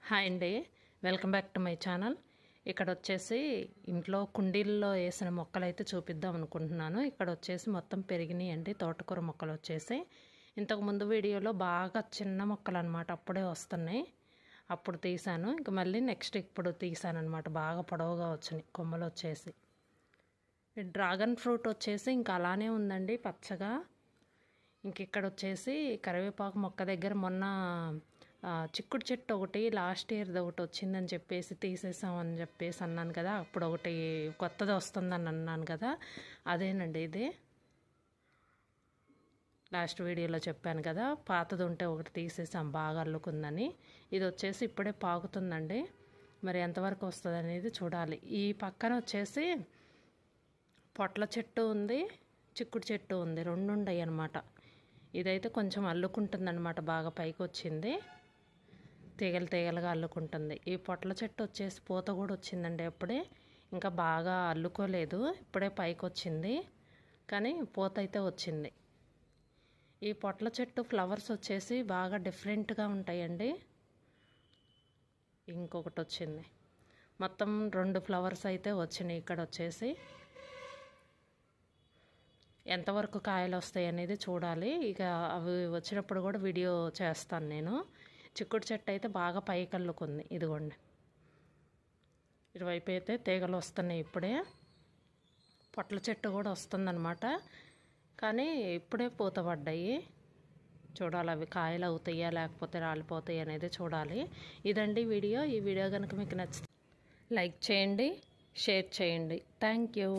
Hi అండి, welcome back to my channel. ఇక్కడ వచ్చేసి ఇంట్లో కుండీల్లో వేసిన మొక్కలు అయితే చూపిద్దాం అనుకుంటున్నాను. ఇక్కడ వచ్చేసి మొత్తం పెరిగినాయి అండి తోటకూర మొక్కలు వచ్చేసి. ఇంతకుముందు వీడియోలో బాగా చిన్న మొక్కలు అనమాట, అప్పుడే వస్తున్నాయి, అప్పుడు తీసాను. ఇంక మళ్ళీ నెక్స్ట్ ఇప్పుడు తీసాను అనమాట. బాగా పొడవుగా వచ్చినాయి కొమ్మలు వచ్చేసి. డ్రాగన్ ఫ్రూట్ వచ్చేసి ఇంకా అలానే ఉందండి పచ్చగా. ఇంక ఇక్కడ వచ్చేసి కరివేపాకు మొక్క దగ్గర మొన్న చిక్కుడు చెట్టు ఒకటి లాస్ట్ ఇయర్ది ఒకటి వచ్చిందని చెప్పేసి తీసేసామని చెప్పేసి అన్నాను కదా, అప్పుడు ఒకటి కొత్తది వస్తుందని అన్నాను కదా, అదేనండి ఇది. లాస్ట్ వీడియోలో చెప్పాను కదా, పాతది ఉంటే ఒకటి తీసేసాం బాగా అల్లుకుందని. ఇది వచ్చేసి ఇప్పుడే పాకుతుందండి, మరి ఎంతవరకు వస్తుంది అనేది చూడాలి. ఈ పక్కన వచ్చేసి పొట్ల చెట్టు ఉంది, చిక్కుడు చెట్టు ఉంది, రెండు ఉన్నాయి అన్నమాట. ఇదైతే కొంచెం అల్లుకుంటుందన్నమాట, బాగా పైకి వచ్చింది, తీగలు తీగలుగా అల్లుకుంటుంది. ఈ పొట్ల చెట్టు వచ్చేసి పూత కూడా వచ్చిందండి అప్పుడే, ఇంకా బాగా అల్లుకోలేదు, ఇప్పుడే పైకి వచ్చింది, కానీ పూత అయితే వచ్చింది. ఈ పొట్ల చెట్టు ఫ్లవర్స్ వచ్చేసి బాగా డిఫరెంట్గా ఉంటాయండి. ఇంకొకటి వచ్చింది, మొత్తం 2 ఫ్లవర్స్ అయితే వచ్చినాయి. ఇక్కడ వచ్చేసి ఎంతవరకు కాయలు వస్తాయి అనేది చూడాలి. ఇక అవి వచ్చినప్పుడు కూడా వీడియో చేస్తాను నేను. చిక్కుడు చెట్టు అయితే బాగా పైకి అల్లుకుంది, ఇదిగోండి. ఇటువైపు అయితే తీగలు వస్తున్నాయి ఇప్పుడే. పొట్ల చెట్టు కూడా వస్తుందన్నమాట, కానీ ఇప్పుడే పూత పడ్డాయి. చూడాలి అవి కాయలు అవుతాయా లేకపోతే రాలిపోతాయి అనేది చూడాలి. ఇదండి వీడియో. ఈ వీడియో కనుక మీకు నచ్చితే లైక్ చేయండి, షేర్ చేయండి. Thank you.